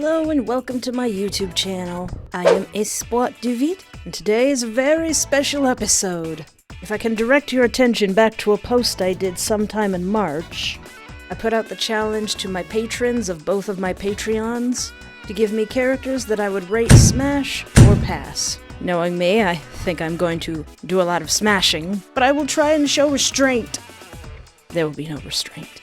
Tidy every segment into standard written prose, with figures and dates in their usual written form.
Hello and welcome to my YouTube channel. I am Esport Duvid, and today is a very special episode. If I can direct your attention back to a post I did sometime in March, I put out the challenge to my patrons of both of my Patreons to give me characters that I would rate smash or pass. Knowing me, I think I'm going to do a lot of smashing, but I will try and show restraint. There will be no restraint.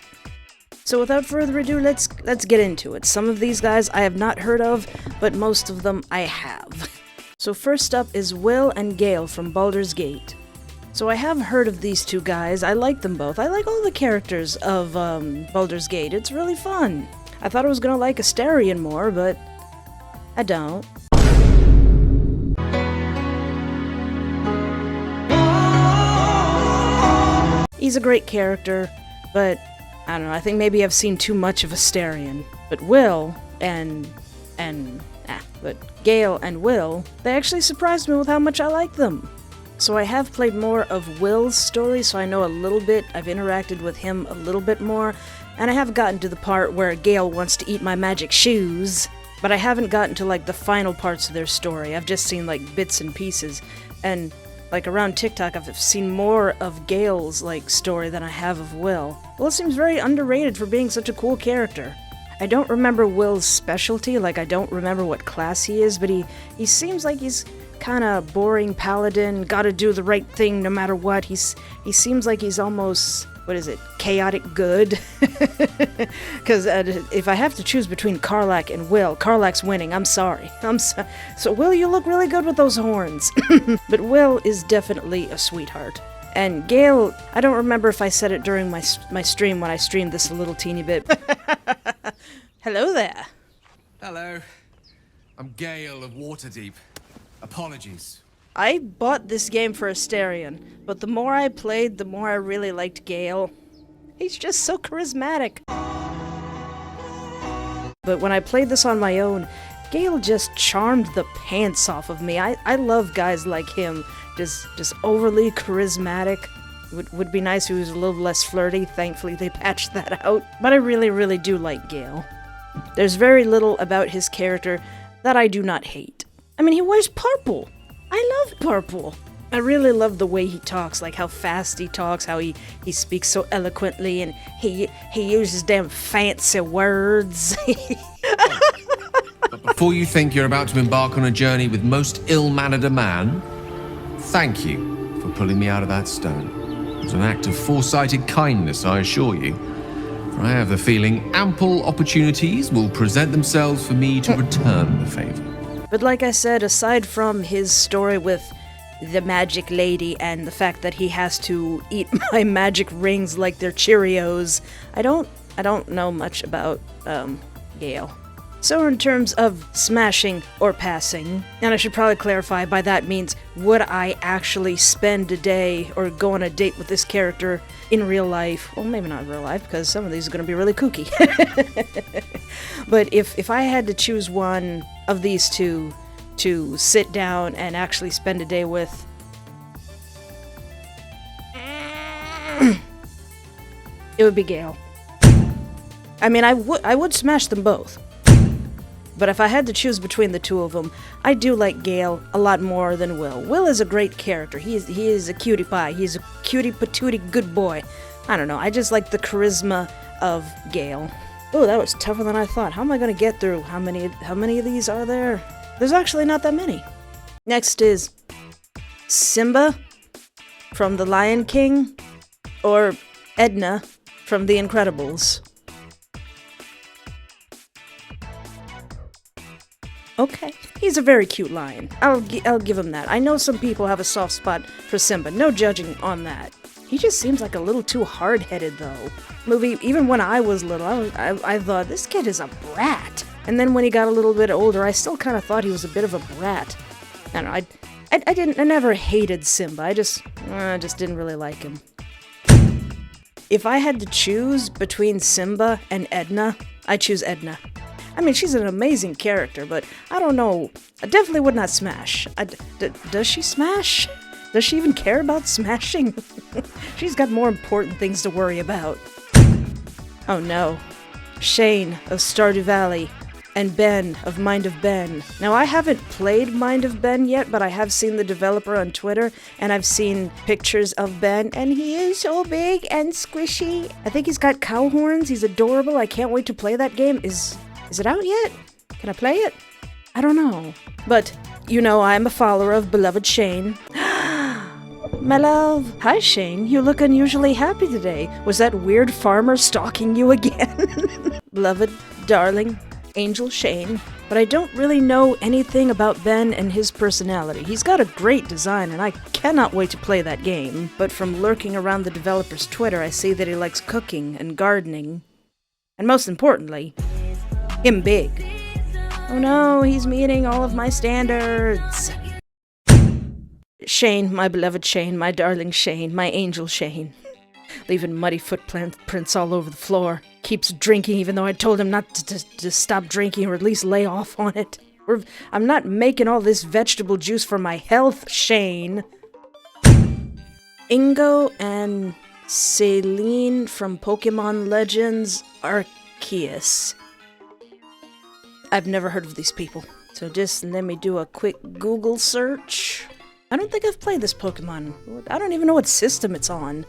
So without further ado, let's get into it. Some of these guys I have not heard of, but most of them I have. So first up is Will and Gale from Baldur's Gate. So I have heard of these two guys. I like them both. I like all the characters of Baldur's Gate. It's really fun. I thought I was gonna like Astarion more, but I don't. He's a great character, but I don't know, I think maybe I've seen too much of Astarion. But Gale and Will, they actually surprised me with how much I like them. So I have played more of Will's story, so I know a little bit. I've interacted with him a little bit more, and I have gotten to the part where Gale wants to eat my magic shoes, but I haven't gotten to like the final parts of their story. I've just seen like bits and pieces, and like around TikTok, I've seen more of Gale's like story than I have of Will. Will seems very underrated for being such a cool character. I don't remember Will's specialty, like I don't remember what class he is, but he seems like he's kinda boring paladin, gotta do the right thing no matter what. He seems like he's almost, chaotic good? Because if I have to choose between Karlach and Will, Karlach's winning, I'm sorry. So Will, you look really good with those horns. But Will is definitely a sweetheart. And Gale, I don't remember if I said it during my stream when I streamed this a little teeny bit. Hello there. Hello. I'm Gale of Waterdeep. Apologies. I bought this game for Astarion, but the more I played, the more I really liked Gale. He's just so charismatic. But when I played this on my own, Gale just charmed the pants off of me. I love guys like him, just overly charismatic. Would be nice if he was a little less flirty. Thankfully they patched that out. But I really, really do like Gale. There's very little about his character that I do not hate. I mean, he wears purple. I love purple. I really love the way he talks, like how fast he talks, how he speaks so eloquently, and he uses damn fancy words. But before you think you're about to embark on a journey with most ill-mannered a man, thank you for pulling me out of that stone. It was an act of foresighted kindness, I assure you. For I have the feeling ample opportunities will present themselves for me to return the favor. But like I said, aside from his story with the magic lady and the fact that he has to eat my magic rings like they're Cheerios, I don't know much about Gale. So in terms of smashing or passing, and I should probably clarify by that means, would I actually spend a day or go on a date with this character in real life? Well, maybe not in real life, because some of these are going to be really kooky. But if I had to choose one of these two to sit down and actually spend a day with, it would be Gale. I mean, I would smash them both. But if I had to choose between the two of them, I do like Gale a lot more than Will. Will is a great character. He is a cutie pie. He's a cutie patootie good boy. I don't know, I just like the charisma of Gale. Oh, that was tougher than I thought. How am I gonna get through? How many of these are there? There's actually not that many. Next is Simba from The Lion King, or Edna from The Incredibles. Okay, he's a very cute lion. I'll give him that. I know some people have a soft spot for Simba, no judging on that. He just seems like a little too hard-headed, though. Movie, even when I was little, I thought, this kid is a brat. And then when he got a little bit older, I still kind of thought he was a bit of a brat. I don't know, I never hated Simba, I just didn't really like him. If I had to choose between Simba and Edna, I'd choose Edna. I mean, she's an amazing character, but I don't know. I definitely would not smash. Does she smash? Does she even care about smashing? She's got more important things to worry about. Oh no. Shane of Stardew Valley and Ben of Mind of Ben. Now, I haven't played Mind of Ben yet, but I have seen the developer on Twitter, and I've seen pictures of Ben, and he is so big and squishy. I think he's got cow horns. He's adorable. I can't wait to play that game. Is it out yet? Can I play it? I don't know. But, you know, I'm a follower of beloved Shane. My love. Hi, Shane. You look unusually happy today. Was that weird farmer stalking you again? Beloved, darling, Angel Shane. But I don't really know anything about Ben and his personality. He's got a great design, and I cannot wait to play that game. But from lurking around the developer's Twitter, I see that he likes cooking and gardening. And most importantly, him big. Oh no, he's meeting all of my standards. Shane, my beloved Shane, my darling Shane, my angel Shane. Leaving muddy footprints all over the floor. Keeps drinking even though I told him not to stop drinking or at least lay off on it. I'm not making all this vegetable juice for my health, Shane. Ingo and Celine from Pokemon Legends Arceus. I've never heard of these people, so just let me do a quick Google search. I don't think I've played this Pokemon. I don't even know what system it's on.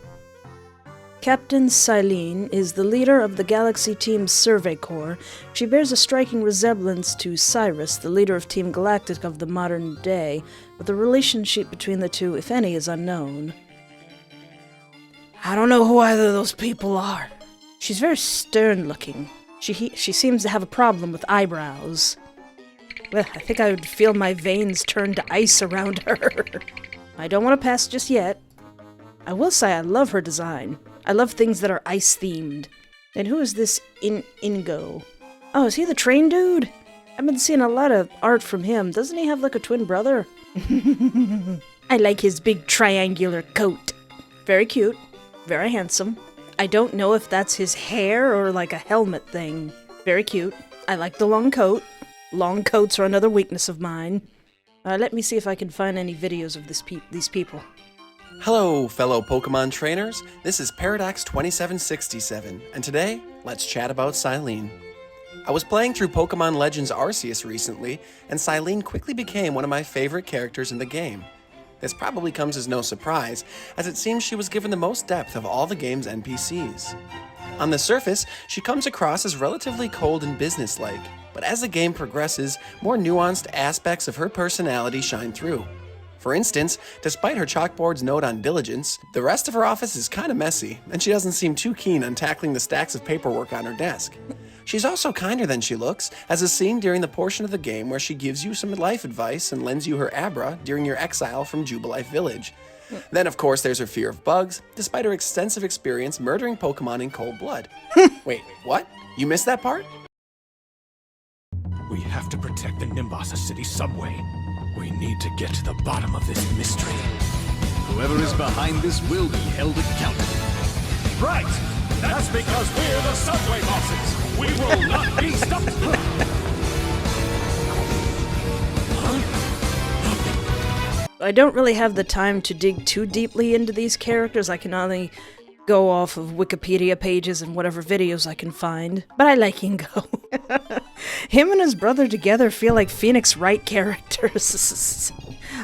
Captain Celine is the leader of the Galaxy Team's Survey Corps. She bears a striking resemblance to Cyrus, the leader of Team Galactic of the modern day, but the relationship between the two, if any, is unknown. I don't know who either of those people are. She's very stern-looking. She seems to have a problem with eyebrows. Well, I think I would feel my veins turn to ice around her. I don't want to pass just yet. I will say I love her design. I love things that are ice-themed. And who is this Ingo? Oh, is he the train dude? I've been seeing a lot of art from him. Doesn't he have like a twin brother? I like his big triangular coat. Very cute. Very handsome. I don't know if that's his hair or like a helmet thing. Very cute. I like the long coat. Long coats are another weakness of mine. Let me see if I can find any videos of these people. Hello, fellow Pokemon trainers. This is Paradox2767, and today, let's chat about Celine. I was playing through Pokemon Legends Arceus recently, and Celine quickly became one of my favorite characters in the game. This probably comes as no surprise, as it seems she was given the most depth of all the game's NPCs. On the surface, she comes across as relatively cold and businesslike, but as the game progresses, more nuanced aspects of her personality shine through. For instance, despite her chalkboard's note on diligence, the rest of her office is kinda messy, and she doesn't seem too keen on tackling the stacks of paperwork on her desk. She's also kinder than she looks, as is seen during the portion of the game where she gives you some life advice and lends you her Abra during your exile from Jubilife Village. Then, of course, there's her fear of bugs, despite her extensive experience murdering Pokemon in cold blood. Wait, what? You missed that part? We have to protect the Nimbasa City subway. We need to get to the bottom of this mystery. Whoever is behind this will be held accountable. Right! That's because we're the subway bosses! We will not be stopped! I don't really have the time to dig too deeply into these characters. I can only go off of Wikipedia pages and whatever videos I can find. But I like Ingo. Him and his brother together feel like Phoenix Wright characters.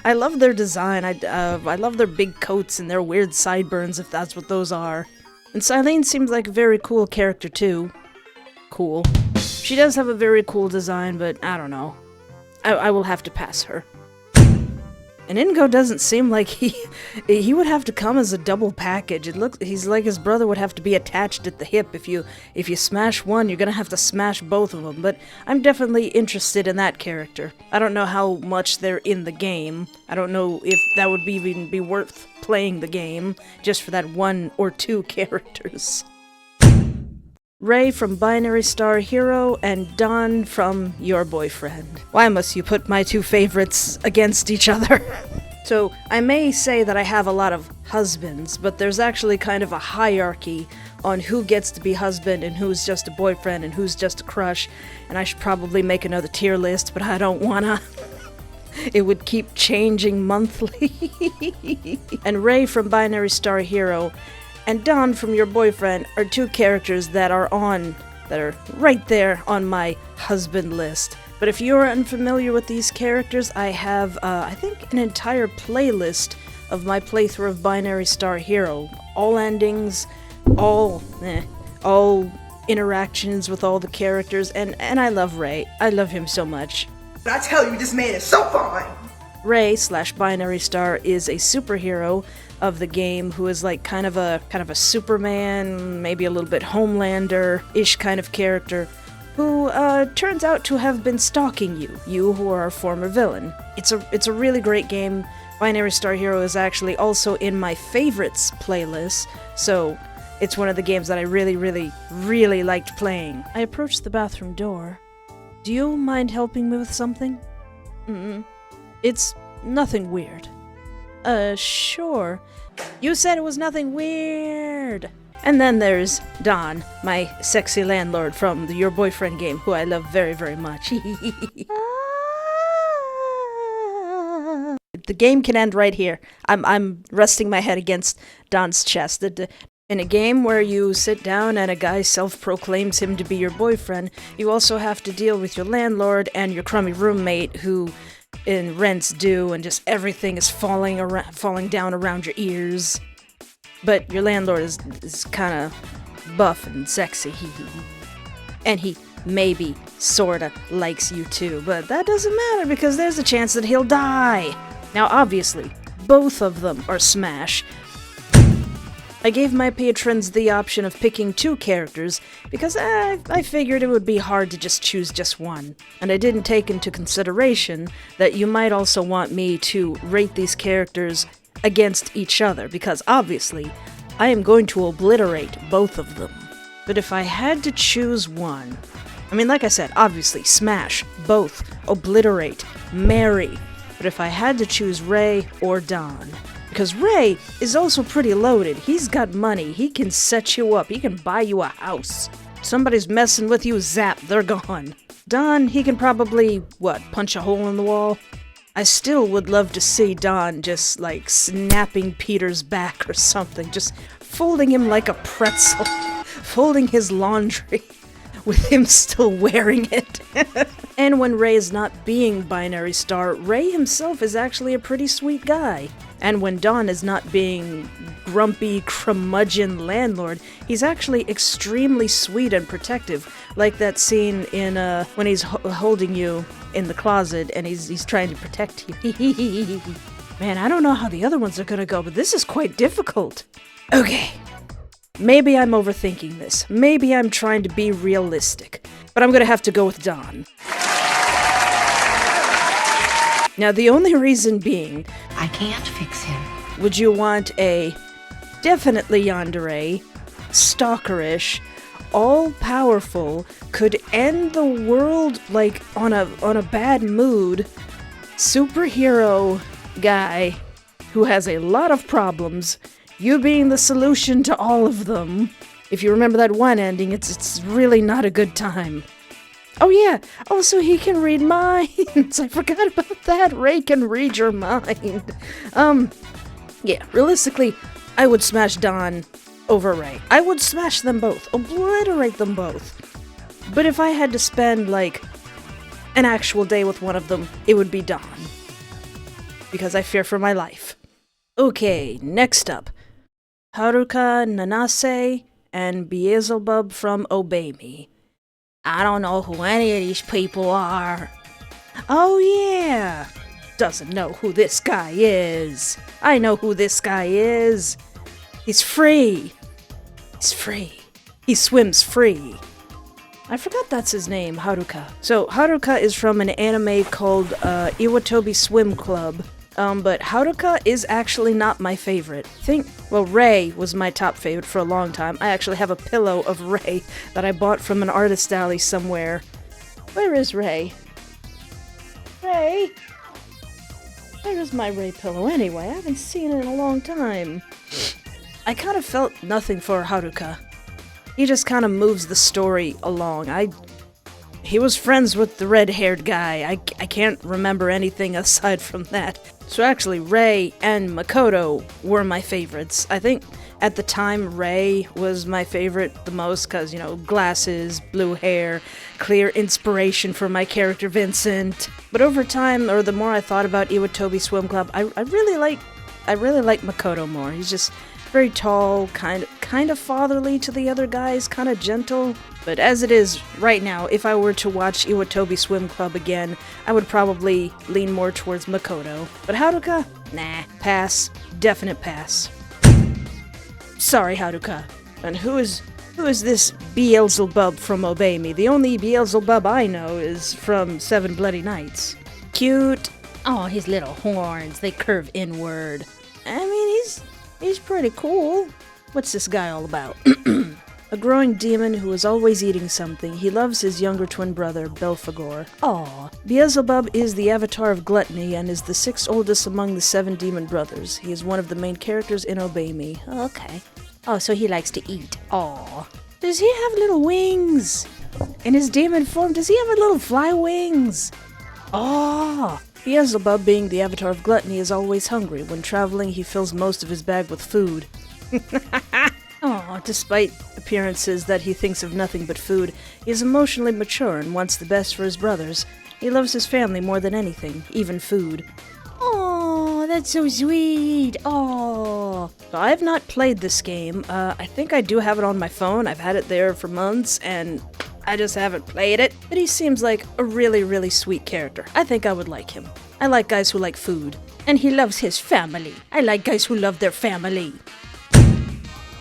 I love their design. I love their big coats and their weird sideburns, if that's what those are. And Celine seems like a very cool character too. Cool. She does have a very cool design, but I don't know. I will have to pass her. And Ingo doesn't seem like he would have to come as a double package. He's like his brother would have to be attached at the hip. If you smash one, you're gonna have to smash both of them. But I'm definitely interested in that character. I don't know how much they're in the game. I don't know if that would even be worth playing the game just for that one or two characters. Ray from Binary Star Hero, and Don from Your Boyfriend. Why must you put my two favorites against each other? So, I may say that I have a lot of husbands, but there's actually kind of a hierarchy on who gets to be husband and who's just a boyfriend and who's just a crush, and I should probably make another tier list, but I don't wanna. It would keep changing monthly. And Ray from Binary Star Hero and Don from Your Boyfriend are two characters that are on that are right there on my husband list. But if you're unfamiliar with these characters, I have, I think, an entire playlist of my playthrough of Binary Star Hero. All endings, all interactions with all the characters, and I love Ray. I love him so much. I tell you, this man is so fine! Ray / Binary Star is a superhero of the game who is like kind of a Superman, maybe a little bit Homelander-ish kind of character, who turns out to have been stalking you who are a former villain. It's a really great game. Binary Star Hero is actually also in my favorites playlist, so it's one of the games that I really, really, really liked playing. I approached the bathroom door. Do you mind helping me with something? It's nothing weird. Sure. You said it was nothing weird! And then there's Don, my sexy landlord from the Your Boyfriend game, who I love very, very much. The game can end right here. I'm resting my head against Don's chest. In a game where you sit down and a guy self-proclaims him to be your boyfriend, you also have to deal with your landlord and your crummy roommate who in rent's due and just everything is falling down around your ears. But your landlord is kind of buff and sexy, and he maybe sorta likes you too, but that doesn't matter because there's a chance that he'll die. Now obviously, both of them are smash. I gave my patrons the option of picking 2 characters because I figured it would be hard to just choose just one. And I didn't take into consideration that you might also want me to rate these characters against each other, because obviously I am going to obliterate both of them. But if I had to choose one, I mean, like I said, obviously smash, both, obliterate, marry. But if I had to choose Ray or Don, because Ray is also pretty loaded. He's got money. He can set you up. He can buy you a house. Somebody's messing with you, zap, they're gone. Don, he can probably, punch a hole in the wall? I still would love to see Don just, like, snapping Peter's back or something. Just folding him like a pretzel. Folding his laundry with him still wearing it. And when Ray is not being Binary Star, Ray himself is actually a pretty sweet guy. And when Don is not being grumpy, curmudgeon landlord, he's actually extremely sweet and protective, like that scene in when he's holding you in the closet and he's trying to protect you. Man, I don't know how the other ones are gonna go, but this is quite difficult. Okay. Maybe I'm overthinking this. Maybe I'm trying to be realistic. But I'm gonna have to go with Don. Now, the only reason being, I can't fix him. Would you want a definitely yandere, stalkerish, all-powerful, could end the world, like, on a bad mood, superhero guy who has a lot of problems, you being the solution to all of them? If you remember that one ending, it's really not a good time. Oh yeah, also he can read minds. I forgot about that. Ray can read your mind. Yeah, realistically, I would smash Don over Ray. I would smash them both, obliterate them both. But if I had to spend, like, an actual day with one of them, it would be Don. Because I fear for my life. Okay, next up. Haruka Nanase and Beelzebub from Obey Me. I don't know who any of these people are. Oh yeah! Doesn't know who this guy is. I know who this guy is. He's free. He's free. He swims free. I forgot that's his name, Haruka. So, Haruka is from an anime called Iwatobi Swim Club. But Haruka is actually not my favorite. Ray was my top favorite for a long time. I actually have a pillow of Ray that I bought from an artist alley somewhere. Where is Ray? Ray? Where is my Ray pillow anyway? I haven't seen it in a long time. I kind of felt nothing for Haruka. He just kind of moves the story along. He was friends with the red-haired guy. I can't remember anything aside from that. So actually, Ray and Makoto were my favorites. I think At the time, Ray was my favorite the most because, you know, glasses, blue hair, clear inspiration for my character Vincent. But over time, or the more I thought about Iwatobi Swim Club, I really like Makoto more. He's just very tall, kind of fatherly to the other guys, kind of gentle. But as it is right now, if I were to watch Iwatobi Swim Club again, I would probably lean more towards Makoto. But Haruka? Nah, pass. Definite pass. Sorry, Haruka. And who is this Beelzebub from Obey Me? The only Beelzebub I know is from Seven Bloody Nights. Cute. Oh, his little horns, they curve inward. I mean, he's pretty cool. What's this guy all about? A growing demon who is always eating something. He loves his younger twin brother, Belphegor. Aw. Beelzebub is the avatar of gluttony and is the 6th oldest among the 7 demon brothers. He is one of the main characters in Obey Me. Oh, okay. Oh, so he likes to eat. Aw. Does he have little wings? In his demon form, does he have little fly wings? Oh. Beelzebub, being the avatar of gluttony, is always hungry. When traveling, he fills most of his bag with food. Oh, despite appearances that he thinks of nothing but food, he is emotionally mature and wants the best for his brothers. He loves his family more than anything, even food. Oh, that's so sweet. Oh. So I have not played this game. I think I do have it on my phone. I've had it there for months, and I just haven't played it. But he seems like a really, really sweet character. I think I would like him. I like guys who like food. And he loves his family. I like guys who love their family.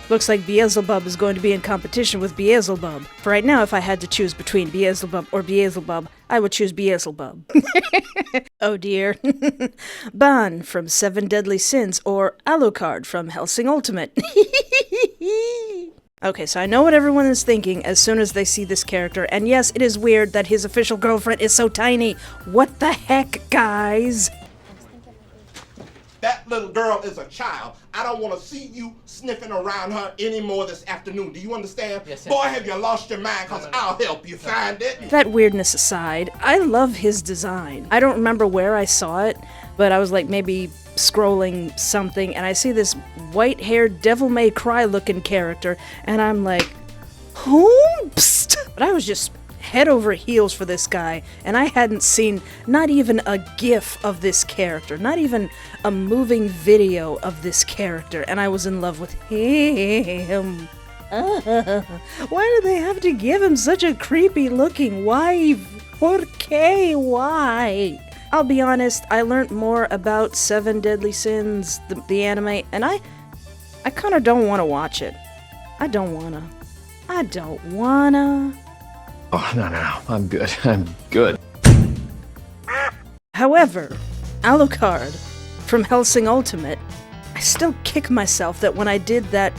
Looks like Beelzebub is going to be in competition with Beelzebub. For right now, if I had to choose between Beelzebub or Beelzebub, I would choose Beelzebub. Oh dear. Ban from 7 Deadly Sins or Alucard from Hellsing Ultimate. Okay, so I know what everyone is thinking as soon as they see this character, and yes, it is weird that his official girlfriend is so tiny. What the heck, guys? That little girl is a child. I don't want to see you sniffing around her anymore this afternoon. Do you understand? Yes, sir. Boy, have you lost your mind, because I'll help you find it. That weirdness aside, I love his design. I don't remember where I saw it, but I was like maybe scrolling something, and I see this white-haired Devil May Cry looking character, and I'm like, whoomst! But I was just head over heels for this guy, and I hadn't seen not even a gif of this character, not even a moving video of this character, and I was in love with him. Why do they have to give him such a creepy looking wife? ¿Por qué? Why? I'll be honest, I learned more about 7 Deadly Sins, the anime, and I kind of don't want to watch it. I don't wanna. Oh, no, I'm good. I'm good. However, Alucard from Hellsing Ultimate, I still kick myself that when I did that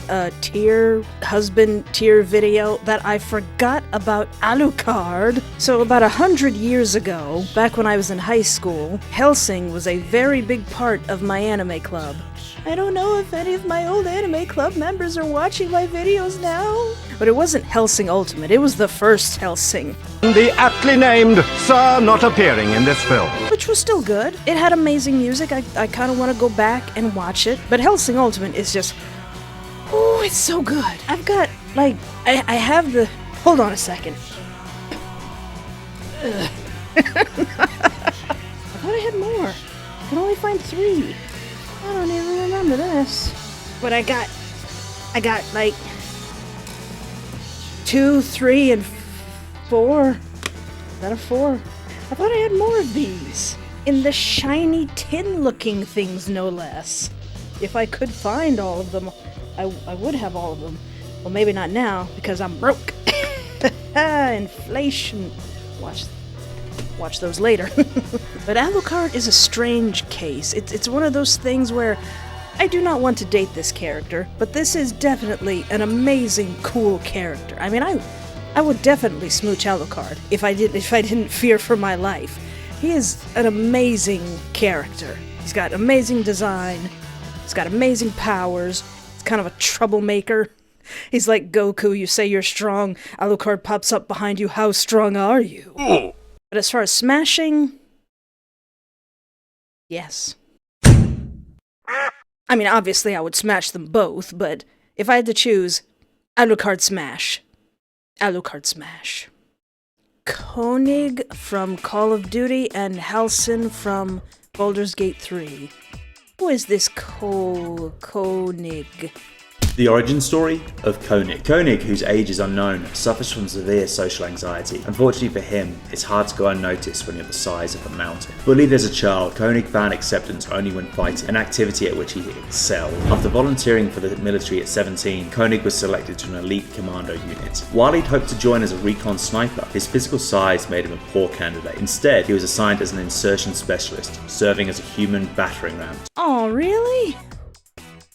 husband tier video that I forgot about Alucard. So about 100 years ago, back when I was in high school, Hellsing was a very big part of my anime club. I don't know if any of my old anime club members are watching my videos now. But it wasn't Hellsing Ultimate, it was the first Hellsing. The aptly named Sir not appearing in this film. Which was still good. It had amazing music. I kind of want to go back and watch it. But Hellsing Ultimate is just... oh, it's so good. I've got, like... I have the... hold on a second. I thought I had more. I can only find 3. I don't even remember this. But I got like 2, 3, and 4. Is that a 4? I thought I had more of these. In the shiny tin-looking things, no less. If I could find all of them, I would have all of them. Well, maybe not now, because I'm broke. Inflation. Watch those later. But Alucard is a strange case. It's one of those things where I do not want to date this character, but this is definitely an amazing, cool character. I mean, I would definitely smooch Alucard if I didn't fear for my life. He is an amazing character. He's got amazing design. He's got amazing powers. He's kind of a troublemaker. He's like Goku. You say you're strong, Alucard pops up behind you. How strong are you? Ooh. But as far as smashing, yes. I mean, obviously I would smash them both, but If I had to choose, Alucard Smash. Alucard Smash. Koenig from Call of Duty and Halsin from Baldur's Gate 3. Who is this Koenig? The origin story of Koenig. Koenig, whose age is unknown, suffers from severe social anxiety. Unfortunately for him, it's hard to go unnoticed when you're the size of a mountain. Bullied as a child, Koenig found acceptance only when fighting, an activity at which he excelled. After volunteering for the military at 17, Koenig was selected to an elite commando unit. While he'd hoped to join as a recon sniper, his physical size made him a poor candidate. Instead, he was assigned as an insertion specialist, serving as a human battering ram. Oh, really?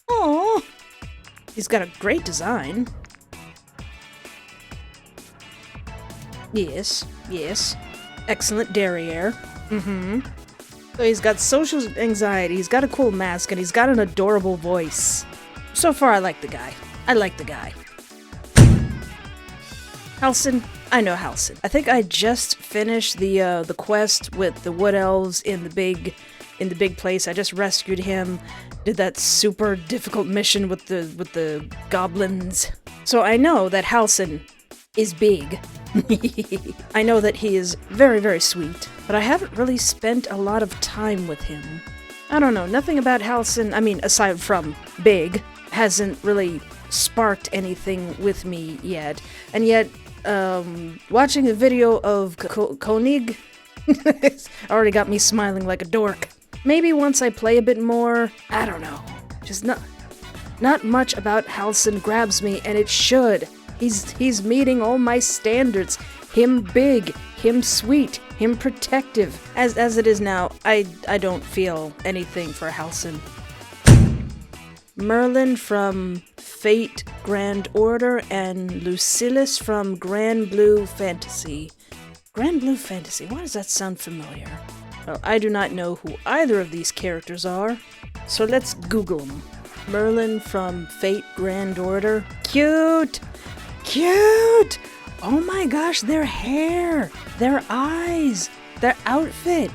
Oh. He's got a great design. Yes, yes. Excellent derriere. So he's got social anxiety, he's got a cool mask, and he's got an adorable voice. So far, I like the guy. I like the guy. Halsin. I know Halsin. I think I just finished the quest with the wood elves in the big place. I just rescued him. Did that super difficult mission with the goblins. So I know that Halsin is big. I know that he is very, very sweet, but I haven't really spent a lot of time with him. I don't know, nothing about Halsin, I mean, aside from big, hasn't really sparked anything with me yet. And yet, watching a video of Koenig already got me smiling like a dork. Maybe once I play a bit more, I don't know. Just not much about Halsin grabs me, and it should. He's meeting all my standards. Him big, him sweet, him protective. As it is now, I don't feel anything for Halsin. Merlin from Fate Grand Order and Lucilius from Grand Blue Fantasy. Grand Blue Fantasy, why does that sound familiar? Well, I do not know who either of these characters are, so let's Google them. Merlin from Fate Grand Order. Cute! Cute! Oh my gosh, their hair, their eyes, their outfit.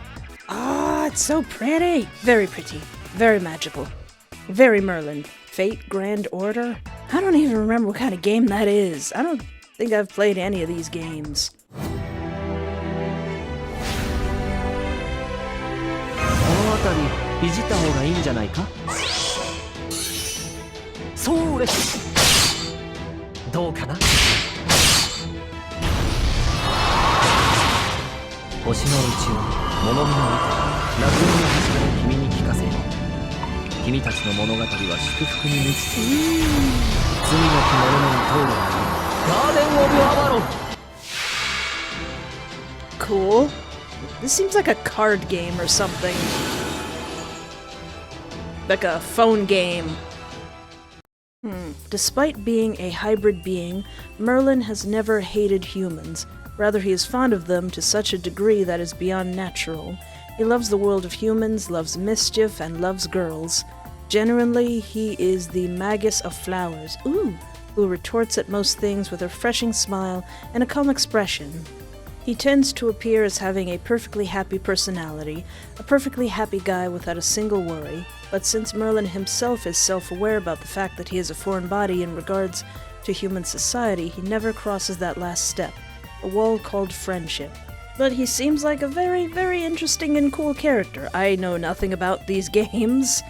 Oh, it's so pretty. Very pretty. Very magical. Very Merlin. Fate Grand Order? I don't even remember what kind of game that is. I don't think I've played any of these games. Cool. This seems like a card game or something. Like a phone game. Despite being a hybrid being, Merlin has never hated humans. Rather, he is fond of them to such a degree that is beyond natural. He loves the world of humans, loves mischief, and loves girls. Genuinely, he is the magus of flowers, who retorts at most things with a refreshing smile and a calm expression. He tends to appear as having a perfectly happy personality, a perfectly happy guy without a single worry, but since Merlin himself is self-aware about the fact that he is a foreign body in regards to human society, he never crosses that last step, a wall called friendship. But he seems like a very, very interesting and cool character. I know nothing about these games,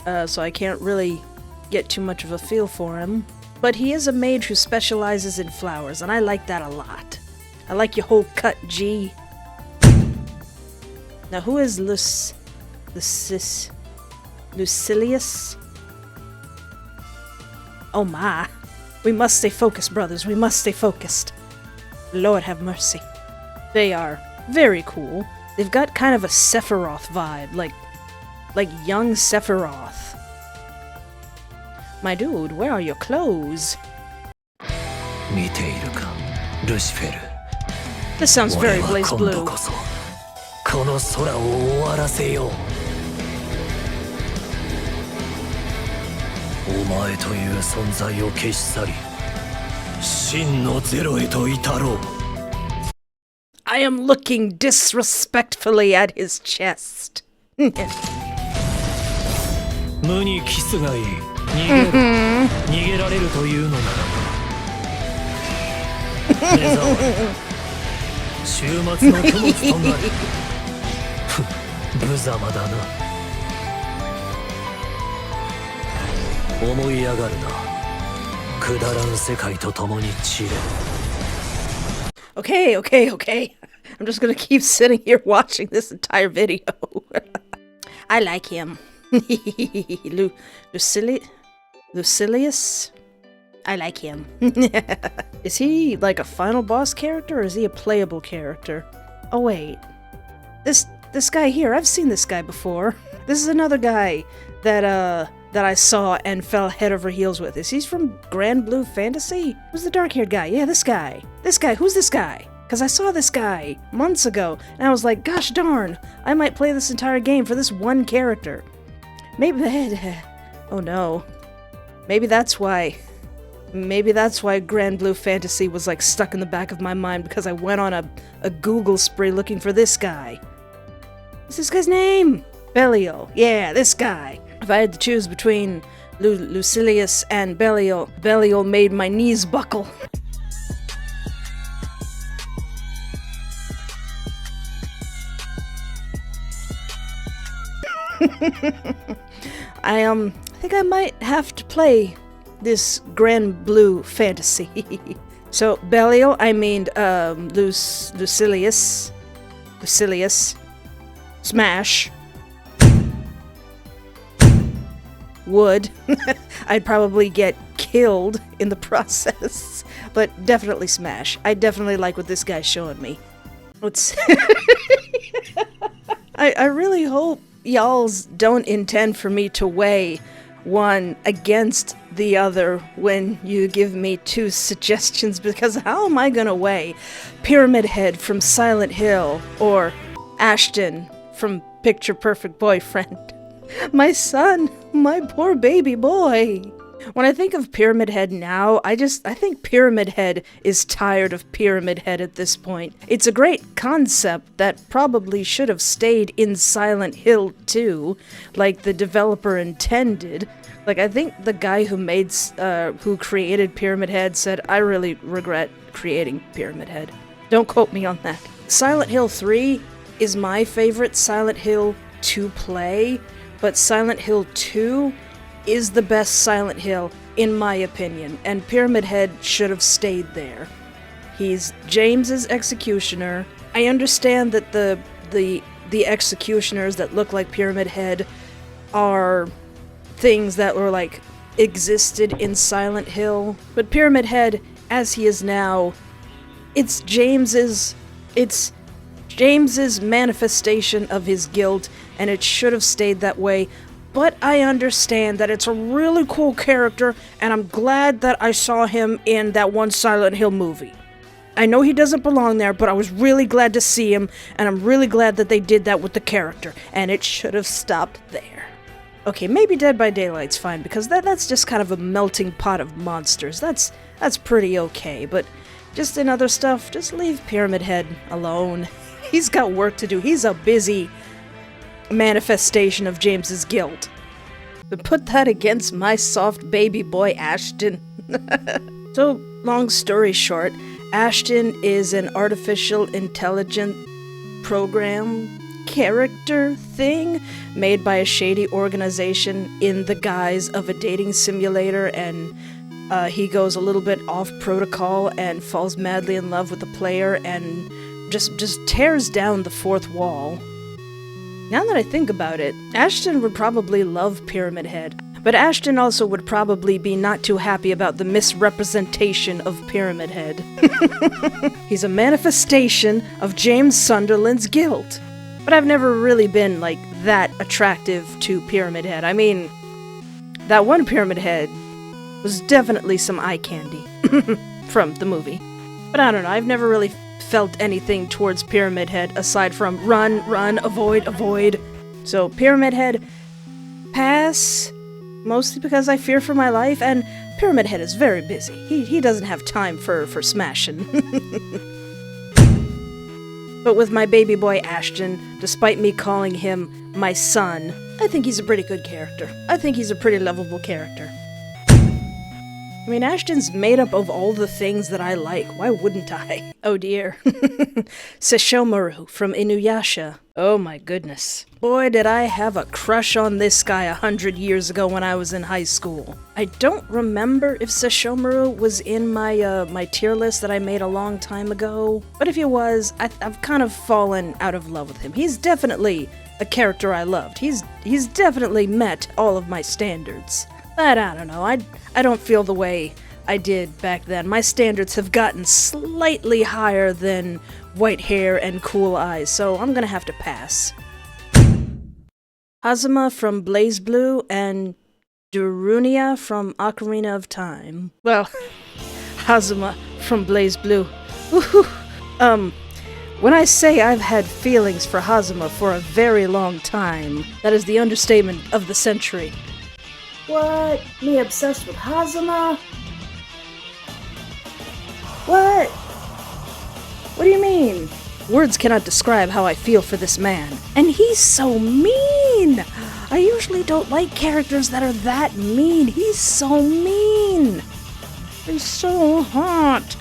so I can't really get too much of a feel for him. But he is a mage who specializes in flowers, and I like that a lot. I like your whole cut, G. Now, who is Lucilius? Oh my. We must stay focused, brothers. We must stay focused. Lord have mercy. They are very cool. They've got kind of a Sephiroth vibe, like young Sephiroth. My dude, where are your clothes? This sounds very Blaze Blue. I am looking disrespectfully at his chest. 逃げられるというのならば目障り週末の供物となる無様だな思い上がるなくだらん世界と共に散れ Okay, okay, okay. I'm just gonna keep sitting here watching this entire video. I like him. Lucilius? I like him. Is he like a final boss character or is he a playable character? Oh wait. This guy here, I've seen this guy before. This is another guy that I saw and fell head over heels with. Is he from Grand Blue Fantasy? Who's the dark-haired guy? Yeah, this guy. This guy, who's this guy? Because I saw this guy months ago, and I was like, gosh darn, I might play this entire game for this one character. Maybe oh no. Maybe that's why Grand Blue Fantasy was like stuck in the back of my mind, because I went on a Google spree looking for this guy. What's this guy's name? Belial. Yeah, this guy. If I had to choose between Lucilius and Belial, Belial made my knees buckle. I think I might have to play this Grand Blue Fantasy. So Belial, I mean Lucilius, Smash. Would. I'd probably get killed in the process, but definitely Smash. I definitely like what this guy's showing me. Let's I really hope y'alls don't intend for me to weigh one against the other when you give me two suggestions, because how am I gonna weigh Pyramid Head from Silent Hill or Ashton from Picture Perfect Boyfriend? My son, my poor baby boy. When I think of Pyramid Head now, I think Pyramid Head is tired of Pyramid Head at this point. It's a great concept that probably should have stayed in Silent Hill 2, like the developer intended. Like, I think the guy who created Pyramid Head said, I really regret creating Pyramid Head. Don't quote me on that. Silent Hill 3 is my favorite Silent Hill to play, but Silent Hill 2 is the best Silent Hill, in my opinion, and Pyramid Head should have stayed there. He's James's executioner. I understand that the executioners that look like Pyramid Head are things that were, like, existed in Silent Hill, but Pyramid Head, as he is now, it's James's manifestation of his guilt, and it should have stayed that way. But I understand that it's a really cool character, and I'm glad that I saw him in that one Silent Hill movie. I know he doesn't belong there, but I was really glad to see him, and I'm really glad that they did that with the character, and it should have stopped there. Okay, maybe Dead by Daylight's fine, because that's just kind of a melting pot of monsters. That's pretty okay, but just in other stuff, just leave Pyramid Head alone. He's got work to do. He's a busy manifestation of James's guilt. But put that against my soft baby boy Ashton. So, long story short, Ashton is an artificial intelligent program character thing made by a shady organization in the guise of a dating simulator, and he goes a little bit off protocol and falls madly in love with the player and just tears down the fourth wall. Now that I think about it, Ashton would probably love Pyramid Head, but Ashton also would probably be not too happy about the misrepresentation of Pyramid Head. He's a manifestation of James Sunderland's guilt. But I've never really been, like, that attractive to Pyramid Head. I mean, that one Pyramid Head was definitely some eye candy from the movie. But I don't know, I've never really felt anything towards Pyramid Head aside from run, avoid, avoid. So Pyramid Head, pass, mostly because I fear for my life, and Pyramid Head is very busy. He doesn't have time for smashing. But with my baby boy Ashton, despite me calling him my son, I think he's a pretty good character. I think he's a pretty lovable character. I mean, Ashton's made up of all the things that I like. Why wouldn't I? Oh dear. Sesshomaru from Inuyasha. Oh my goodness. Boy, did I have a crush on this guy 100 years ago when I was in high school. I don't remember if Sesshomaru was in my my tier list that I made a long time ago, but if he was, I've kind of fallen out of love with him. He's definitely a character I loved. He's definitely met all of my standards. But I don't know, I don't feel the way I did back then. My standards have gotten slightly higher than white hair and cool eyes, so I'm gonna have to pass. Hazuma from Blaze Blue and Darunia from Ocarina of Time. Well, Hazuma from Blaze Blue. Woohoo! When I say I've had feelings for Hazuma for a very long time, that is the understatement of the century. What? Me obsessed with Hazuma? What? What do you mean? Words cannot describe how I feel for this man. And he's so mean! I usually don't like characters that are that mean. He's so mean! He's so hot!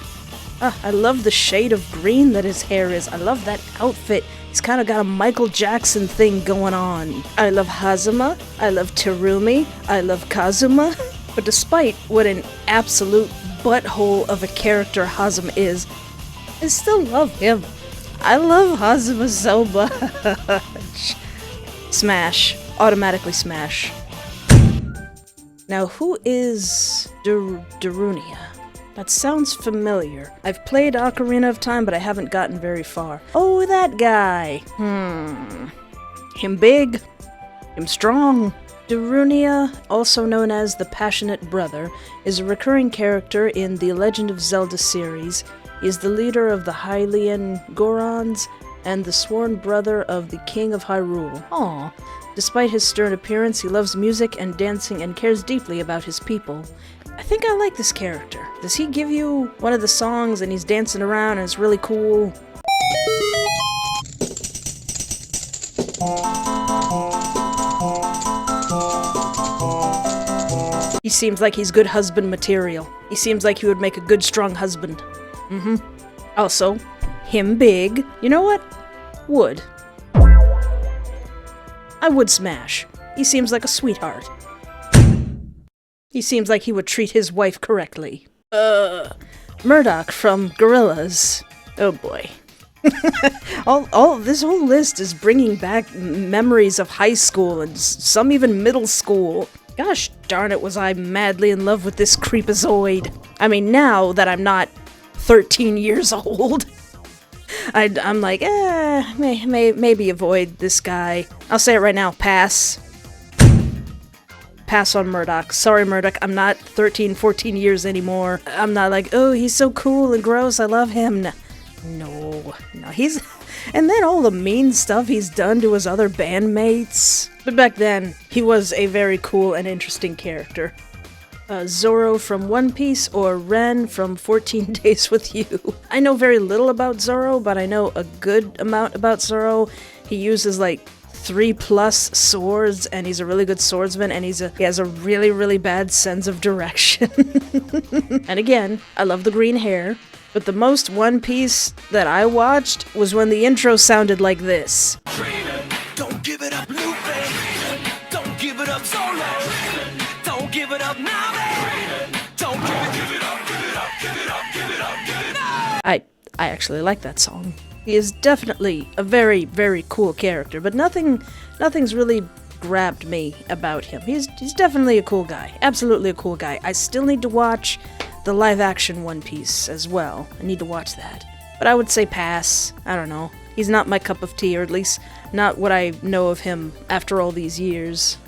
I love the shade of green that his hair is. I love that outfit. He's kind of got a Michael Jackson thing going on. I love Hazuma. I love Terumi. I love Kazuma. But despite what an absolute butthole of a character Hazuma is, I still love him. I love Hazuma so much. Smash. Automatically smash. Now, who is Darunia? That sounds familiar. I've played Ocarina of Time, but I haven't gotten very far. Oh, that guy. Him big. Him strong. Darunia, also known as the Passionate Brother, is a recurring character in the Legend of Zelda series. He is the leader of the Hylian Gorons and the sworn brother of the King of Hyrule. Aww. Despite his stern appearance, he loves music and dancing and cares deeply about his people. I think I like this character. Does he give you one of the songs and he's dancing around and it's really cool? He seems like he's good husband material. He seems like he would make a good, strong husband. Also, him big. You know what? Would. I would smash. He seems like a sweetheart. He seems like he would treat his wife correctly. Murdoch from Gorillaz. Oh boy. This whole list is bringing back memories of high school and some even middle school. Gosh darn it, was I madly in love with this creepazoid. I mean, now that I'm not 13 years old, I'm like, maybe avoid this guy. I'll say it right now, pass. Pass on Murdoch. Sorry, Murdoch, I'm not 13, 14 years anymore. I'm not like, oh, he's so cool and gross, I love him. No, he's... And then all the mean stuff he's done to his other bandmates. But back then, he was a very cool and interesting character. Zoro from One Piece or Ren from 14 Days with You. I know very little about Zoro, but I know a good amount about Zoro. He uses like 3+ swords, and he's a really good swordsman, and he has a really, really bad sense of direction. And again, I love the green hair, but the most One Piece that I watched was when the intro sounded like this. Don't give it up, Luffy. Don't give it up, Zoro. Don't give it up now, man. Don't give it up, give it up, give it up, give it up, give it up. I actually like that song. He is definitely a very, very cool character, but nothing's really grabbed me about him. He's definitely a cool guy. Absolutely a cool guy. I still need to watch the live-action One Piece as well. I need to watch that. But I would say pass. I don't know. He's not my cup of tea, or at least not what I know of him after all these years.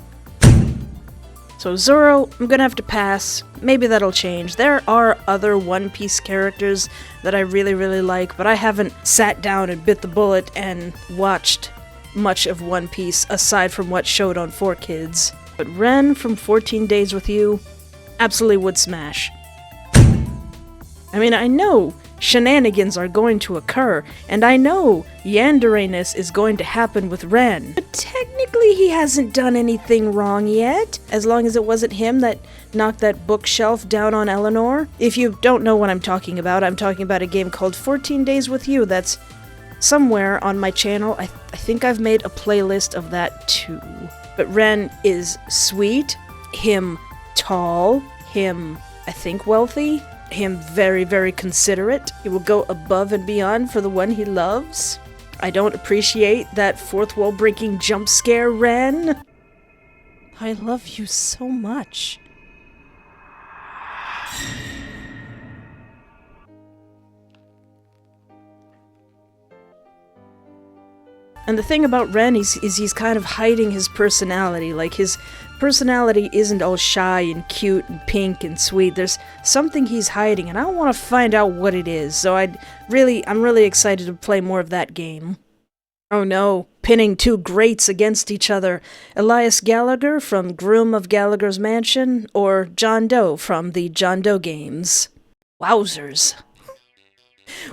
So Zoro, I'm gonna have to pass. Maybe that'll change. There are other One Piece characters that I really, really like, but I haven't sat down and bit the bullet and watched much of One Piece aside from what showed on 4Kids. But Ren from 14 Days with You absolutely would smash. I mean, I know shenanigans are going to occur, and I know yanderiness is going to happen with Ren. But technically he hasn't done anything wrong yet, as long as it wasn't him that knocked that bookshelf down on Eleanor. If you don't know what I'm talking about a game called 14 Days With You that's somewhere on my channel. I think I've made a playlist of that too. But Ren is sweet, him tall, him, I think, wealthy, him very, very considerate. He will go above and beyond for the one he loves. I don't appreciate that fourth wall breaking jump scare, Ren. I love you so much. And the thing about Ren is he's kind of hiding his personality. Like, his personality isn't all shy and cute and pink and sweet. There's something he's hiding, and I want to find out what it is. So I'm really excited to play more of that game. Oh no, pinning two greats against each other. Elias Gallagher from Groom of Gallagher's Mansion, or John Doe from the John Doe games. Wowzers.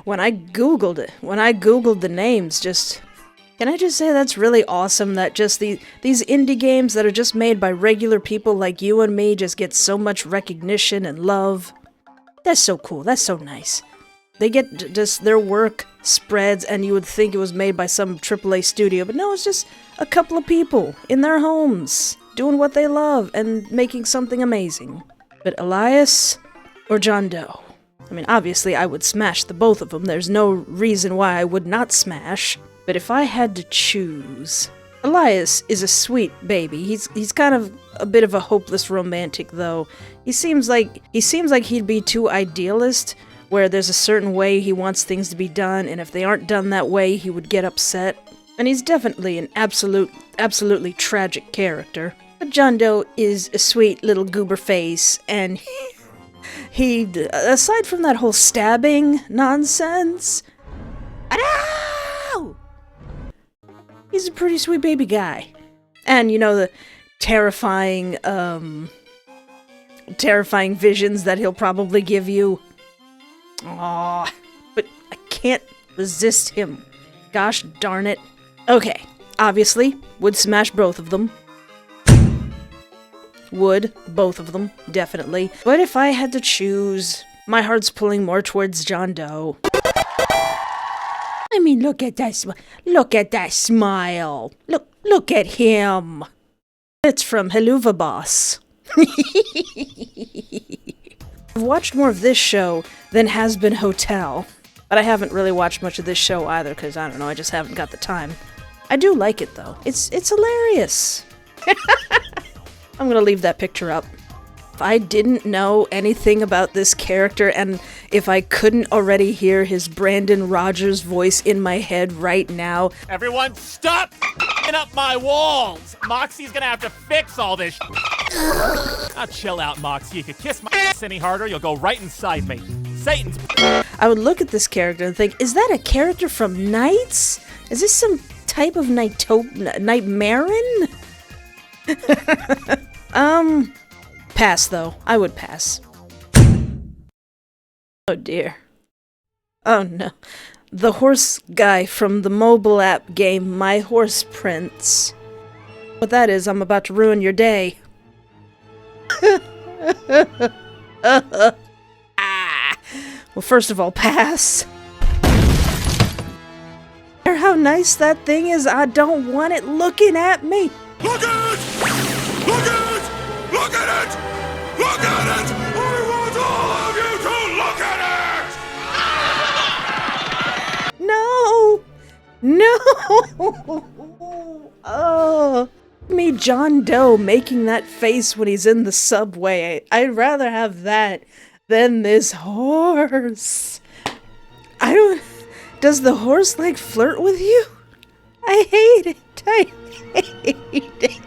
When I googled the names, can I just say that's really awesome that just these indie games that are just made by regular people like you and me just get so much recognition and love. That's so cool. That's so nice. They get just their work spreads, and you would think it was made by some AAA studio, but no, it's just a couple of people in their homes doing what they love and making something amazing. But Elias or John Doe? I mean, obviously I would smash the both of them. There's no reason why I would not smash. But if I had to choose... Elias is a sweet baby. He's kind of a bit of a hopeless romantic, though. He seems like he'd be too idealist, where there's a certain way he wants things to be done, and if they aren't done that way, he would get upset. And he's definitely an absolutely tragic character. But John Doe is a sweet little goober face, and he aside from that whole stabbing nonsense... He's a pretty sweet baby guy. And, you know, the terrifying visions that he'll probably give you. Aww. But I can't resist him. Gosh darn it. Okay. Obviously, would smash both of them. Would. Both of them. Definitely. But if I had to choose, my heart's pulling more towards John Doe. I mean, look at that smile. Look at him. It's from Helluva Boss. I've watched more of this show than Has Been Hotel, but I haven't really watched much of this show either, because, I don't know, I just haven't got the time. I do like it, though. It's hilarious. I'm gonna leave that picture up. If I didn't know anything about this character, and if I couldn't already hear his Brandon Rogers voice in my head right now... Everyone stop up my walls! Moxie's gonna have to fix all this Now chill out, Moxie. You could kiss my ass any harder, you'll go right inside me. Satan's... I would look at this character and think, is that a character from Knights? Is this some type of Nightmarin? Pass, though. I would pass. Oh dear. Oh no. The horse guy from the mobile app game My Horse Prince. What that is, I'm about to ruin your day. Well, first of all, pass. How nice that thing is. I don't want it looking at me. Look at it! Look at it! Look at it! Look at it! I want all of you to look at it! No! No! Oh. Me, John Doe, making that face when he's in the subway. I'd rather have that than this horse. I don't... Does the horse, like, flirt with you? I hate it. I hate it.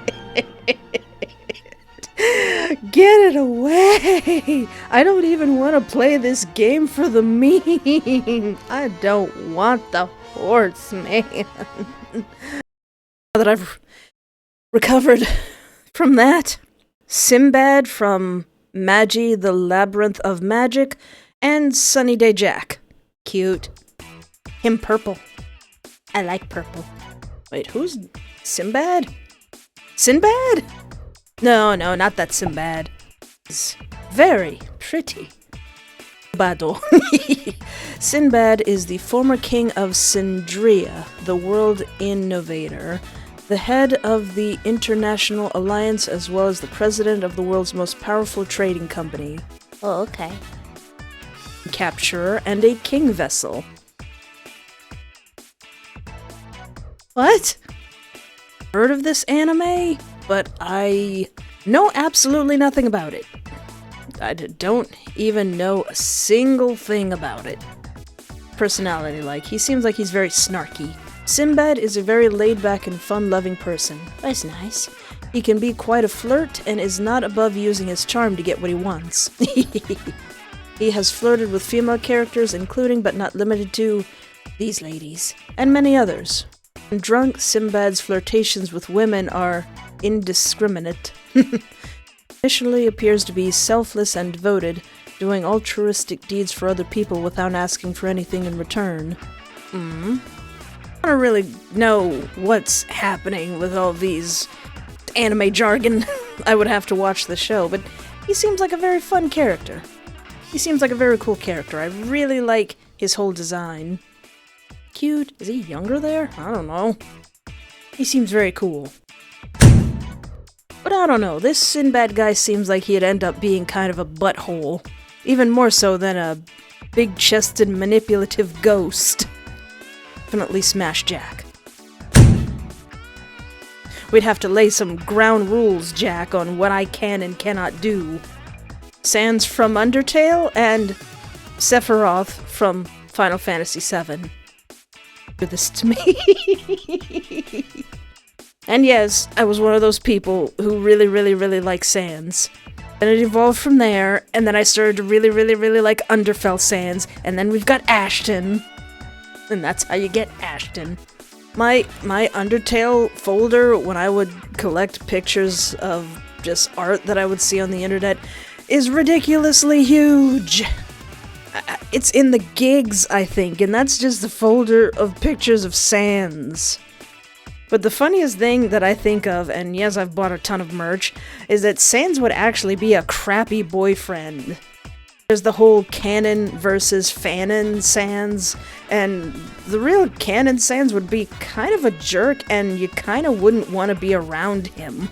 Get it away! I don't even want to play this game for the meme. I don't want the horse, man. Now that I've recovered from that, Sinbad from Magi, the Labyrinth of Magic, and Sunny Day Jack. cute. Him purple. I like purple. Wait, who's Sinbad? Sinbad? No, not that Sinbad. He's very pretty. Bado. Sinbad is the former king of Sindria, the world innovator, the head of the International Alliance, as well as the president of the world's most powerful trading company. Oh, okay. Capturer and a king vessel. What? Heard of this anime? But I know absolutely nothing about it. I don't even know a single thing about it. Personality-like, he seems like he's very snarky. Sinbad is a very laid-back and fun-loving person. That's nice. He can be quite a flirt and is not above using his charm to get what he wants. He has flirted with female characters, including but not limited to these ladies, and many others. When drunk, Sinbad's flirtations with women are indiscriminate. Initially appears to be selfless and devoted, doing altruistic deeds for other people without asking for anything in return. I don't really know what's happening with all these anime jargon. I would have to watch the show, but he seems like a very fun character. He seems like a very cool character. I really like his whole design. Cute. Is he younger there? I don't know. He seems very cool. But I don't know, this Sinbad guy seems like he'd end up being kind of a butthole. Even more so than a big-chested manipulative ghost. Definitely smash Jack. We'd have to lay some ground rules, Jack, on what I can and cannot do. Sans from Undertale and Sephiroth from Final Fantasy VII. Do this to me. And yes, I was one of those people who really like Sans. And it evolved from there, and then I started to really like Underfell Sans, and then we've got Ashton. And that's how you get Ashton. My Undertale folder, when I would collect pictures of just art that I would see on the internet, is ridiculously huge. It's in the gigs, I think, and that's just the folder of pictures of Sans. But the funniest thing that I think of, and yes, I've bought a ton of merch, is that Sans would actually be a crappy boyfriend. There's the whole canon versus fanon Sans, and the real canon Sans would be kind of a jerk, and you kind of wouldn't want to be around him.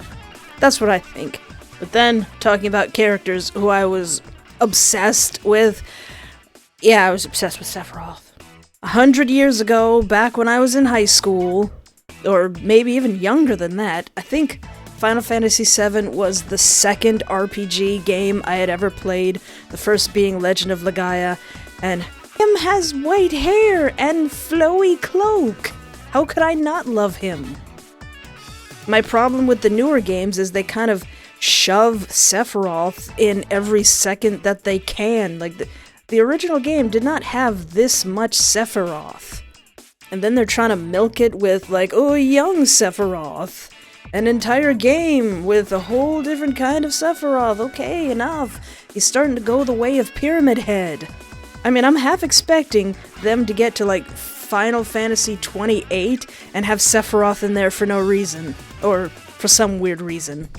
That's what I think. But then, talking about characters who I was obsessed with, yeah, I was obsessed with Sephiroth. 100 years ago, back when I was in high school, or maybe even younger than that, I think Final Fantasy VII was the second RPG game I had ever played, the first being Legend of Legaia, and him has white hair and flowy cloak. How could I not love him? My problem with the newer games is they kind of shove Sephiroth in every second that they can. Like, the original game did not have this much Sephiroth. And then they're trying to milk it with, like, oh, young Sephiroth. An entire game with a whole different kind of Sephiroth. Okay, enough. He's starting to go the way of Pyramid Head. I mean, I'm half expecting them to get to, like, Final Fantasy 28 and have Sephiroth in there for no reason. Or for some weird reason.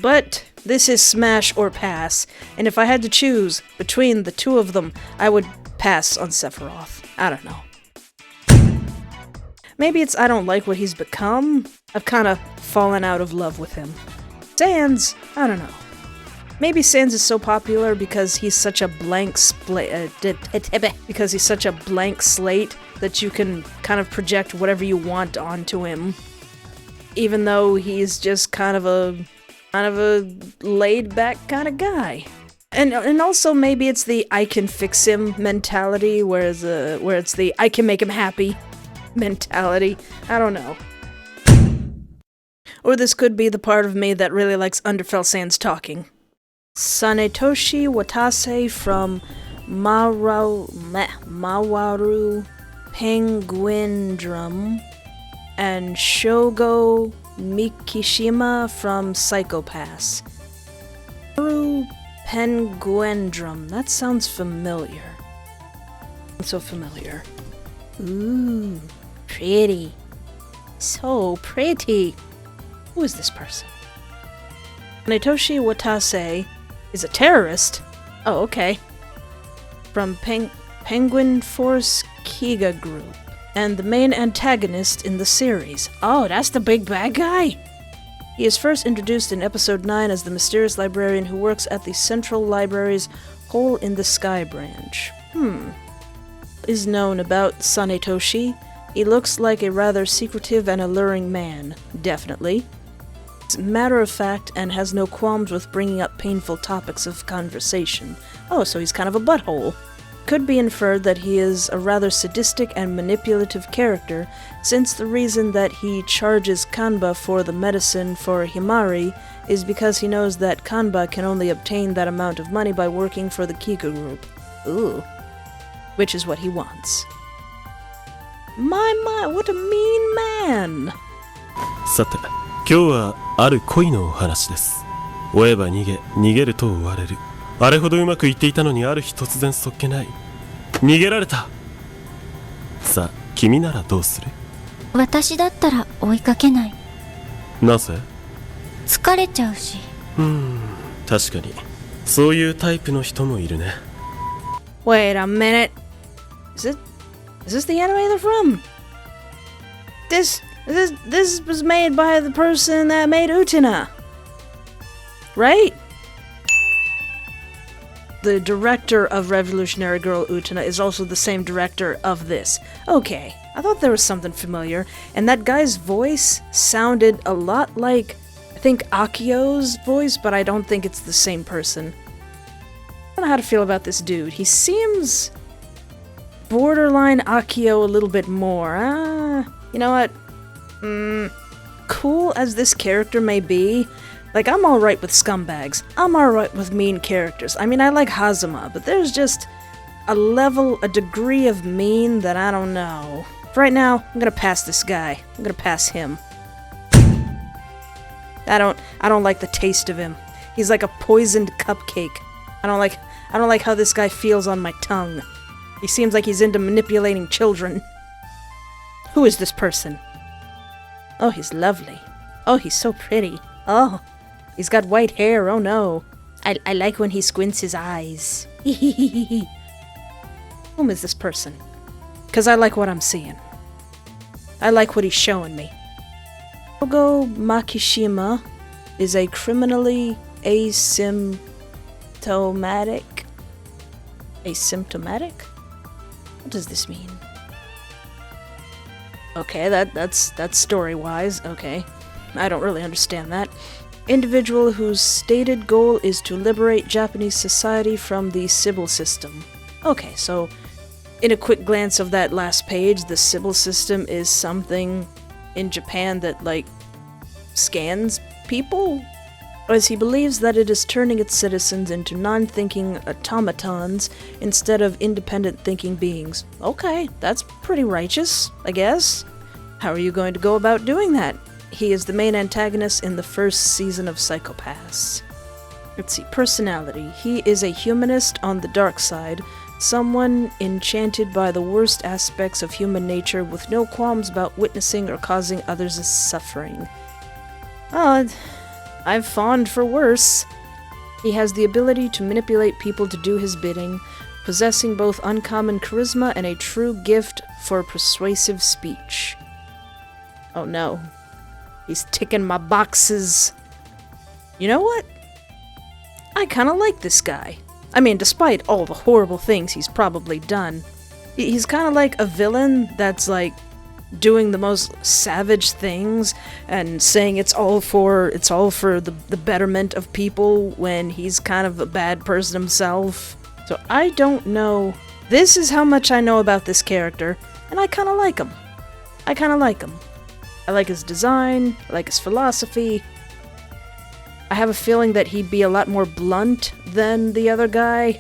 But this is smash or pass, and if I had to choose between the two of them, I would pass on Sephiroth. I don't know. Maybe it's I don't like what he's become. I've kind of fallen out of love with him. Sans, I don't know. Maybe Sans is so popular because he's such a blank slate that you can kind of project whatever you want onto him. Even though he's just kind of a laid-back kind of guy. And also maybe it's the I can fix him mentality, where it's the I can make him happy mentality. I don't know. Or this could be the part of me that really likes Underfell Sans talking. Sanetoshi Watase from Mawaru Penguindrum, and Shogo Mikishima from Psychopass. Mawaru Penguindrum, that sounds familiar. So familiar. Ooh, pretty. So pretty. Who is this person? Sanetoshi Watase is a terrorist? Oh, okay. From Penguin Force Kiga Group, and the main antagonist in the series. Oh, that's the big bad guy? He is first introduced in episode 9 as the mysterious librarian who works at the Central Library's Hole in the Sky branch. Is known about Sanetoshi. He looks like a rather secretive and alluring man. Definitely. He's matter-of-fact and has no qualms with bringing up painful topics of conversation. Oh, so he's kind of a butthole. Could be inferred that he is a rather sadistic and manipulative character, since the reason that he charges Kanba for the medicine for Himari is because he knows that Kanba can only obtain that amount of money by working for the Kiga Group. Ooh. Which is what he wants. My, what a mean man! さて、今日はある恋のお話です。追えば逃げると追われる。あれほどうまくいっていたのにある日突然そっけない。逃げられた。さあ、君ならどうする？私だったら追いかけない。なぜ？疲れちゃうし。確かに。そういうタイプの人もいるね。Wait a minute. Is this the anime they're from? This was made by the person that made Utena. Right? The director of Revolutionary Girl Utena is also the same director of this. Okay, I thought there was something familiar, and that guy's voice sounded a lot like, I think, Akio's voice, but I don't think it's the same person. I don't know how to feel about this dude. He seems borderline Akio a little bit more. You know what? Cool as this character may be, like, I'm alright with scumbags. I'm alright with mean characters. I mean, I like Hazuma, but there's just a degree of mean that I don't know. For right now, I'm gonna pass this guy. I'm gonna pass him. I don't like the taste of him. He's like a poisoned cupcake. I don't like how this guy feels on my tongue. He seems like he's into manipulating children. Who is this person? Oh, he's lovely. Oh, he's so pretty. Oh, he's got white hair. Oh no. I like when he squints his eyes. Whom is this person? Because I like what I'm seeing. I like what he's showing me. Togo Makishima is a criminally asymptomatic? What does this mean? Okay, that's story-wise. Okay. I don't really understand that. Individual whose stated goal is to liberate Japanese society from the Sybil system. Okay, so in a quick glance of that last page, the Sybil system is something in Japan that, like, scans people? As he believes that it is turning its citizens into non-thinking automatons instead of independent thinking beings. Okay, that's pretty righteous, I guess. How are you going to go about doing that? He is the main antagonist in the first season of Psycho-Pass. Let's see, personality. He is a humanist on the dark side, someone enchanted by the worst aspects of human nature with no qualms about witnessing or causing others' suffering. Oh, I've fawned for worse. He has the ability to manipulate people to do his bidding, possessing both uncommon charisma and a true gift for persuasive speech. Oh no. He's ticking my boxes. You know what? I kinda like this guy. I mean, despite all the horrible things he's probably done. He's kinda like a villain that's like doing the most savage things and saying it's all for the betterment of people when he's kind of a bad person himself. So I don't know. This is how much I know about this character, and I kinda like him. I like his design, I like his philosophy. I have a feeling that he'd be a lot more blunt than the other guy.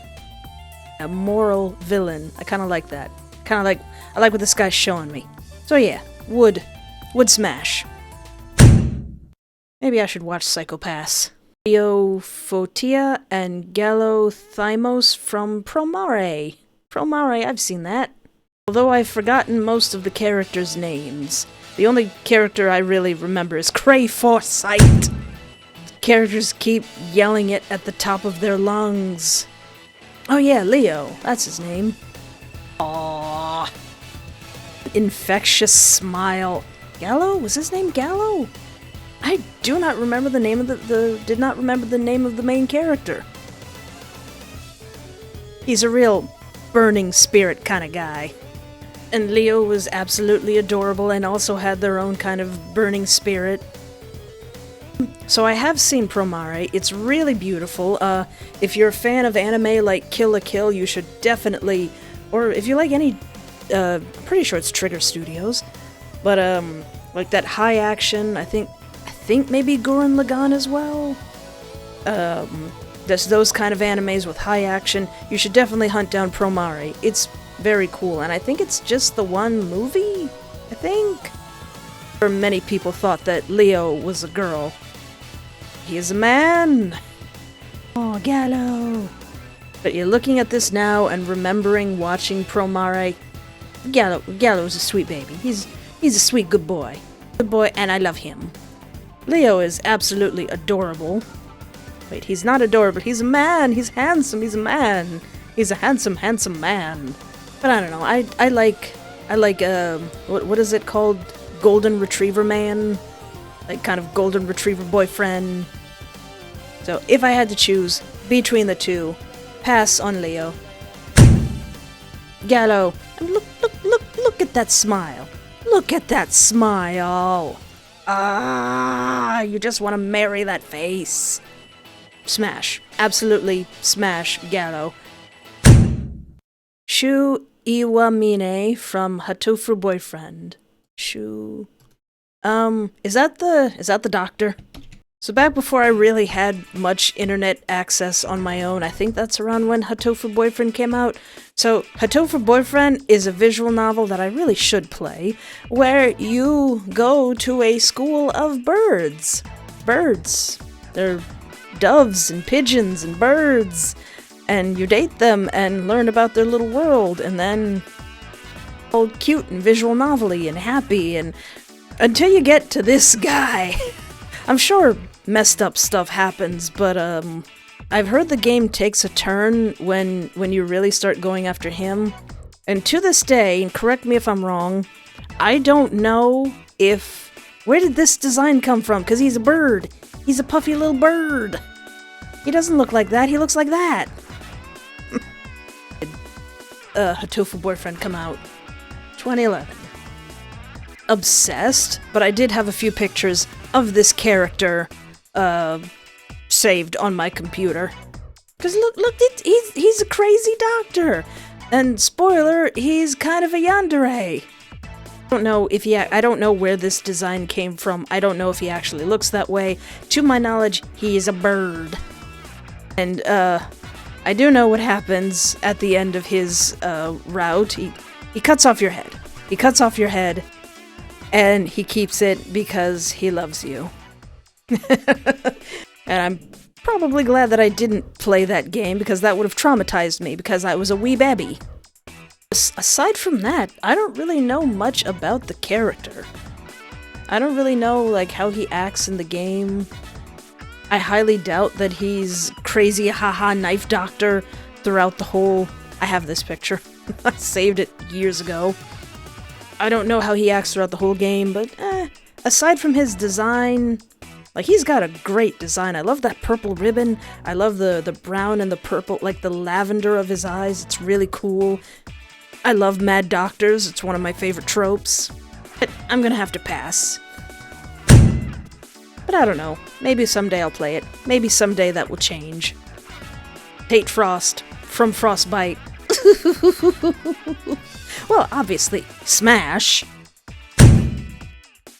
A moral villain. I kinda like that. I like what this guy's showing me. So yeah, would smash. Maybe I should watch Psycho-Pass. Leophotia and Gallothymos from Promare. Promare, I've seen that. Although I've forgotten most of the characters' names. The only character I really remember is Cray Foresight. Characters keep yelling it at the top of their lungs. Oh yeah, Leo. That's his name. Aww. Infectious smile. Gallo? Was his name Gallo? I do not remember the name of did not remember the name of the main character. He's a real burning spirit kind of guy. And Leo was absolutely adorable and also had their own kind of burning spirit. So I have seen Promare. It's really beautiful. If you're a fan of anime like Kill la Kill, you should definitely, or if you like any, I'm pretty sure it's Trigger Studios, but like that high action, I think maybe Gurren Lagann as well. Just those kind of animes with high action, you should definitely hunt down Promare. It's very cool, and I think it's just the one movie, I think. Or many people thought that Leo was a girl. He is a man! Oh, Gallo! But you're looking at this now and remembering watching Promare. Gallo's a sweet baby. He's a sweet good boy. Good boy, and I love him. Leo is absolutely adorable. Wait, he's not adorable. He's a man. He's handsome. He's a man. He's a handsome, handsome man. But I don't know. I like what is it called? Golden Retriever man? Like kind of Golden Retriever boyfriend. So if I had to choose between the two, pass on Leo. Gallo, and look at that smile. Look at that smile. Ah, you just want to marry that face. Smash. Absolutely smash Gallo. Shu Iwamine from Hatofu Boyfriend. Shu... is that the doctor? So back before I really had much internet access on my own, I think that's around when Hatofu Boyfriend came out. So Hatofu Boyfriend is a visual novel that I really should play, where you go to a school of birds. Birds. They're doves and pigeons and birds. And you date them and learn about their little world, and then all cute and visual novel-y and happy, and until you get to this guy. I'm sure messed up stuff happens, but I've heard the game takes a turn when you really start going after him. And to this day, and correct me if I'm wrong, I don't know where did this design come from, because he's a bird. He's a puffy little bird. He doesn't look like that, he looks like that. Hatofu Boyfriend come out 2011. Obsessed, but I did have a few pictures of this character saved on my computer. Because look, he's a crazy doctor. And spoiler, he's kind of a yandere. I don't know where this design came from. I don't know if he actually looks that way. To my knowledge, he is a bird. And I do know what happens at the end of his route. He cuts off your head. He cuts off your head, and he keeps it because he loves you. And I'm probably glad that I didn't play that game, because that would have traumatized me, because I was a wee baby. Aside from that, I don't really know much about the character. I don't really know, like, how he acts in the game. I highly doubt that he's crazy haha knife doctor throughout the whole... I have this picture. I saved it years ago. I don't know how he acts throughout the whole game, but aside from his design, like, he's got a great design. I love that purple ribbon. I love the brown and the purple, like the lavender of his eyes. It's really cool. I love mad doctors. It's one of my favorite tropes. But I'm gonna have to pass. But I don't know. Maybe someday I'll play it. Maybe someday that will change. Hate Frost from Frostbite. Well, obviously, Smash.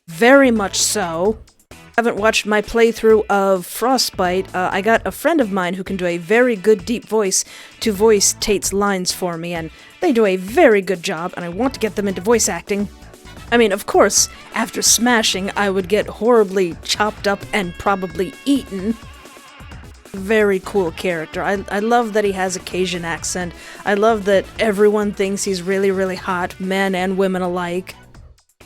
Very much so. Haven't watched my playthrough of Frostbite. I got a friend of mine who can do a very good deep voice to voice Tate's lines for me, and they do a very good job, and I want to get them into voice acting. I mean, of course, after smashing, I would get horribly chopped up and probably eaten. Very cool character. I love that he has a Cajun accent. I love that everyone thinks he's really, really hot, men and women alike.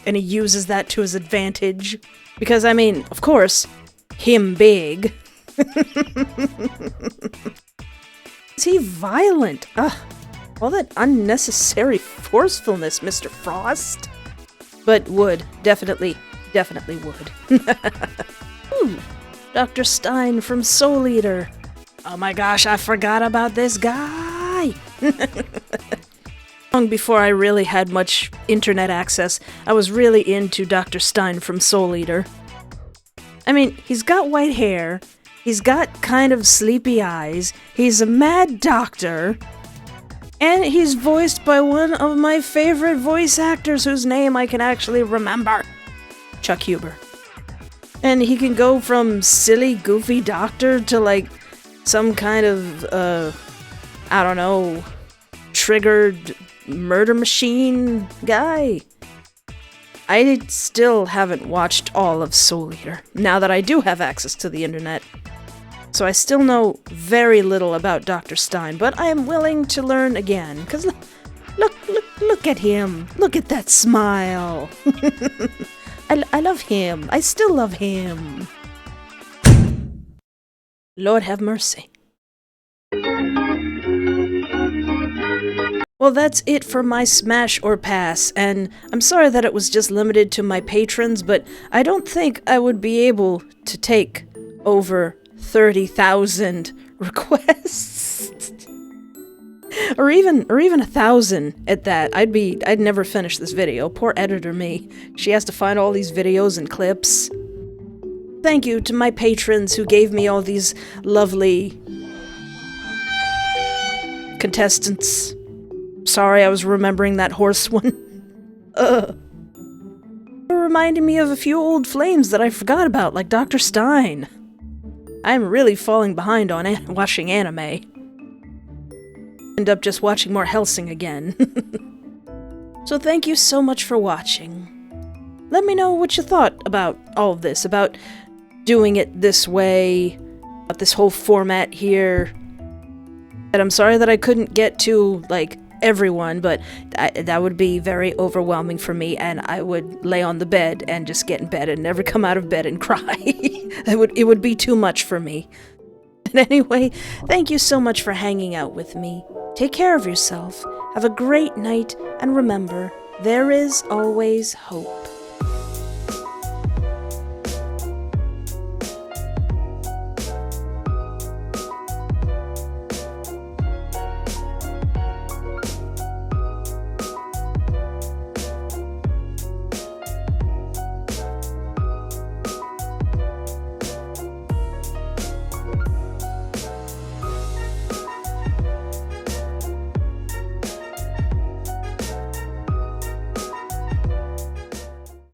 And he uses that to his advantage. Because, I mean, of course, him big. Is he violent? Ugh. All that unnecessary forcefulness, Mr. Frost. But would. Definitely would. Ooh. Dr. Stein from Soul Eater. Oh my gosh, I forgot about this guy! Long before I really had much internet access, I was really into Dr. Stein from Soul Eater. I mean, he's got white hair, he's got kind of sleepy eyes, he's a mad doctor, and he's voiced by one of my favorite voice actors whose name I can actually remember. Chuck Huber. And he can go from silly, goofy doctor to, like, some kind of, I don't know, triggered murder machine guy. I still haven't watched all of Soul Eater, now that I do have access to the internet. So I still know very little about Dr. Stein, but I am willing to learn again, because look at him. Look at that smile. I love him. I still love him. Lord have mercy. Well, that's it for my Smash or Pass, and I'm sorry that it was just limited to my patrons, but I don't think I would be able to take over 30,000 requests. or even 1,000 at that. I'd never finish this video. Poor editor me. She has to find all these videos and clips. Thank you to my patrons who gave me all these lovely contestants. Sorry, I was remembering that horse one. Reminding me of a few old flames that I forgot about, like Dr. Stein. I'm really falling behind on watching anime. End up just watching more Hellsing again. So thank you so much for watching. Let me know what you thought about all of this, about doing it this way, about this whole format here. And I'm sorry that I couldn't get to, like, everyone, but that would be very overwhelming for me, and I would lay on the bed and just get in bed and never come out of bed and cry. It would be too much for me. And anyway, thank you so much for hanging out with me. Take care of yourself, have a great night, and remember, there is always hope.